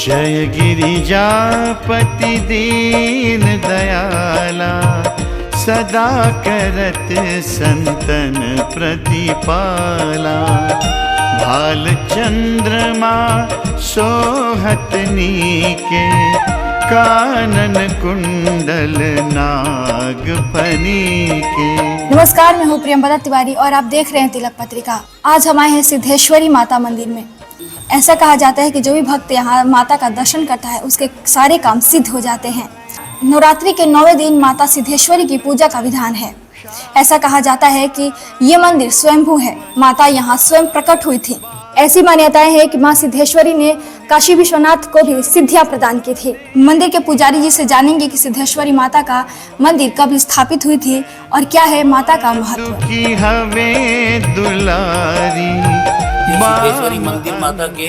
जय गिरिजापति दीन दयाला, सदा करत संतन प्रतिपाला। भाल चंद्रमा सोहत नीके, कानन कुंडल नाग फनी के। नमस्कार, मैं हूँ प्रियंवदा तिवारी और आप देख रहे हैं तिलक पत्रिका। आज हम आए हैं सिद्धेश्वरी माता मंदिर में। ऐसा कहा जाता है कि जो भी भक्त यहाँ माता का दर्शन करता है उसके सारे काम सिद्ध हो जाते हैं। नवरात्रि के 9वें दिन माता सिद्धेश्वरी की पूजा का विधान है। ऐसा कहा जाता है कि ये मंदिर स्वयंभू है, माता यहाँ स्वयं प्रकट हुई थी। ऐसी मान्यताएं हैं कि माँ सिद्धेश्वरी ने काशी विश्वनाथ को भी सिद्धियां प्रदान की थी। मंदिर के पुजारी जी से जानेंगे कि सिद्धेश्वरी माता का मंदिर कब स्थापित हुई थी और क्या है माता का महत्व। सिद्धेश्वरी मंदिर माता के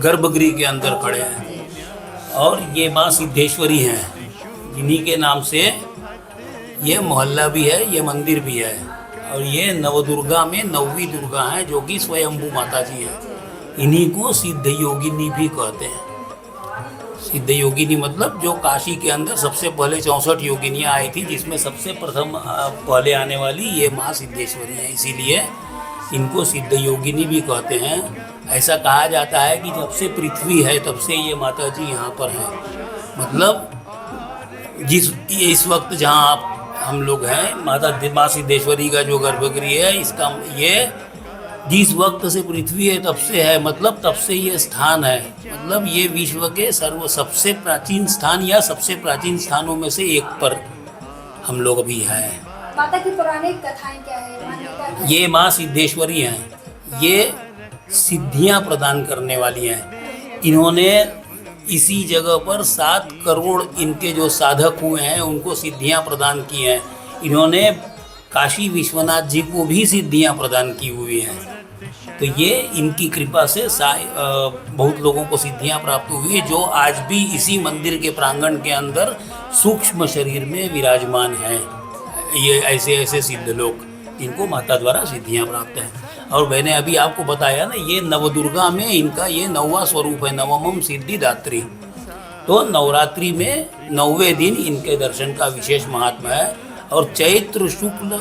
गर्भगृह के अंदर खड़े हैं और ये माँ सिद्धेश्वरी हैं, इन्हीं के नाम से ये मोहल्ला भी है, ये मंदिर भी है। और ये नवदुर्गा में 9वीं दुर्गा हैं जो कि स्वयंभू माता जी हैं। इन्हीं को सिद्ध योगिनी भी कहते हैं। सिद्ध योगिनी मतलब जो काशी के अंदर सबसे पहले 64 योगिनियाँ आई थी, जिसमें सबसे प्रथम पहले आने वाली ये माँ सिद्धेश्वरी है, इसीलिए इनको सिद्ध योगिनी भी कहते हैं। ऐसा कहा जाता है कि जब से पृथ्वी है तब से ये माता जी यहाँ पर हैं। मतलब इस वक्त जहाँ हम लोग हैं, माँ सिद्धेश्वरी का जो गर्भगृह है, इसका ये जिस वक्त से पृथ्वी है तब से है, मतलब तब से ये स्थान है। मतलब ये विश्व के सबसे प्राचीन स्थान या सबसे प्राचीन स्थानों में से एक पर हम लोग अभी हैं। माता की पौराणिक कथाएं क्या है? ये माँ सिद्धेश्वरी हैं, ये सिद्धियां प्रदान करने वाली हैं। इन्होंने इसी जगह पर 7 करोड़ इनके जो साधक हुए हैं उनको सिद्धियां प्रदान की हैं। इन्होंने काशी विश्वनाथ जी को भी सिद्धियां प्रदान की हुई हैं। तो ये इनकी कृपा से बहुत लोगों को सिद्धियां प्राप्त हुई है, जो आज भी इसी मंदिर के प्रांगण के अंदर सूक्ष्म शरीर में विराजमान हैं। ये ऐसे सिद्ध लोग जिनको माता द्वारा सिद्धियां प्राप्त हैं। और मैंने अभी आपको बताया ना, ये नवदुर्गा में इनका ये 9वां स्वरूप है, नवमम सिद्धिदात्री। तो नवरात्रि में 9वें दिन इनके दर्शन का विशेष महात्मा है। और चैत्र शुक्ल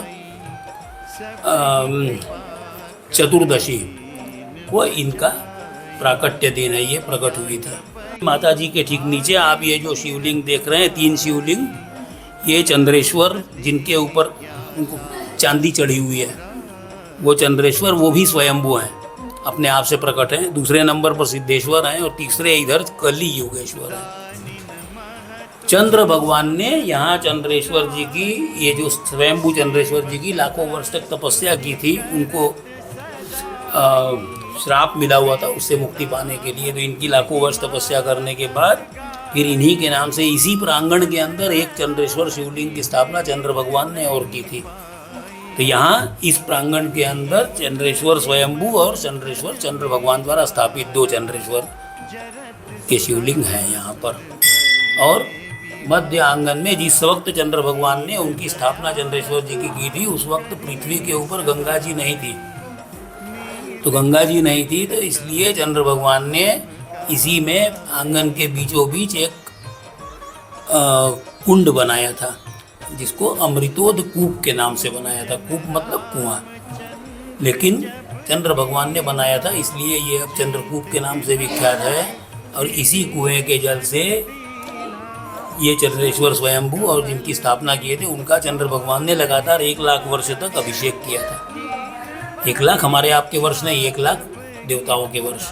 चतुर्दशी वो इनका प्राकट्य दिन है, ये प्रकट हुई थी। माता जी के ठीक नीचे आप ये जो शिवलिंग देख रहे हैं, 3 शिवलिंग, ये चंद्रेश्वर जिनके ऊपर चांदी चढ़ी हुई है, वो चंद्रेश्वर वो भी स्वयंभू हैं, अपने आप से प्रकट हैं। दूसरे नंबर पर सिद्धेश्वर हैं और तीसरे इधर कली योगेश्वर हैं। चंद्र भगवान ने यहाँ चंद्रेश्वर जी की, ये जो स्वयंभू चंद्रेश्वर जी की लाखों वर्ष तक तपस्या की थी, उनको श्राप मिला हुआ था उससे मुक्ति पाने के लिए। तो इनकी लाखों वर्ष तपस्या करने के बाद फिर इन्हीं के नाम से इसी प्रांगण के अंदर एक चंद्रेश्वर शिवलिंग की स्थापना चंद्र भगवान ने और की थी। तो यहाँ इस प्रांगण के अंदर चंद्रेश्वर स्वयंभू और चंद्रेश्वर चंद्र भगवान द्वारा स्थापित 2 चंद्रेश्वर के शिवलिंग हैं यहाँ पर। और मध्य आंगन में जिस वक्त चंद्र भगवान ने उनकी स्थापना चंद्रेश्वर जी की थी, उस वक्त पृथ्वी के ऊपर गंगा जी नहीं थी। तो गंगा जी नहीं थी, तो इसलिए चंद्र भगवान ने इसी में आंगन के बीचों बीच एक कुंड बनाया था, जिसको अमृतोद कूप के नाम से बनाया था। कूप मतलब कुआं, लेकिन चंद्र भगवान ने बनाया था, इसलिए ये अब चंद्रकूप के नाम से विख्यात है। और इसी कुएं के जल से ये चंद्रेश्वर स्वयंभू और जिनकी स्थापना किए थे, उनका चंद्र भगवान ने लगातार 1 लाख वर्ष तक अभिषेक किया था। 1 लाख हमारे आपके वर्ष नहीं, 1 लाख देवताओं के वर्ष,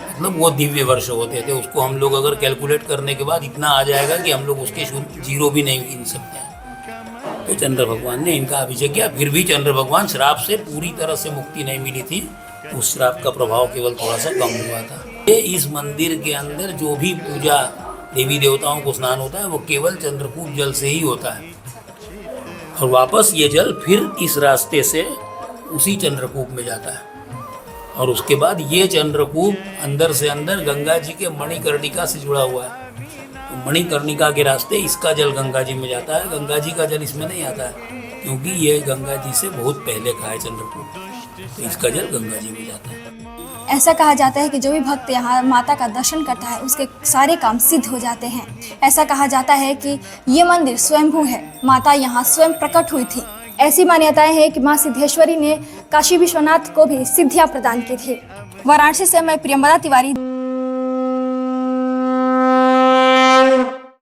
मतलब वो दिव्य वर्ष होते थे। उसको हम लोग अगर कैलकुलेट करने के बाद इतना आ जाएगा कि हम लोग उसके 0 भी नहीं गिन सकते हैं। तो चंद्र भगवान ने इनका अभिषेक किया। फिर भी चंद्र भगवान श्राप से पूरी तरह से मुक्ति नहीं मिली थी, उस श्राप का प्रभाव केवल थोड़ा सा कम हुआ था। ये इस मंदिर के अंदर जो भी पूजा देवी देवताओं को स्नान होता है वो केवल चंद्रकूप जल से ही होता है। और वापस ये जल फिर इस रास्ते से उसी चंद्रकूप में जाता है। और उसके बाद ये चंद्रकूप अंदर से अंदर गंगा जी के मणिकर्णिका से जुड़ा हुआ है। तो मणिकर्णिका के रास्ते इसका जल गंगा जी में जाता है, गंगा जी का जल इसमें नहीं आता है, क्योंकि ये गंगा जी से बहुत पहले का है चंद्रकूप, तो इसका जल गंगा जी में जाता है। ऐसा कहा जाता है कि जो भी भक्त यहाँ माता का दर्शन करता है उसके सारे काम सिद्ध हो जाते हैं। ऐसा कहा जाता है कि ये मंदिर स्वयंभू है, माता यहाँ स्वयं प्रकट हुई थी। ऐसी मान्यताएं हैं कि माँ सिद्धेश्वरी ने काशी विश्वनाथ को भी सिद्धियाँ प्रदान की थी। वाराणसी से मैं प्रियंवदा तिवारी।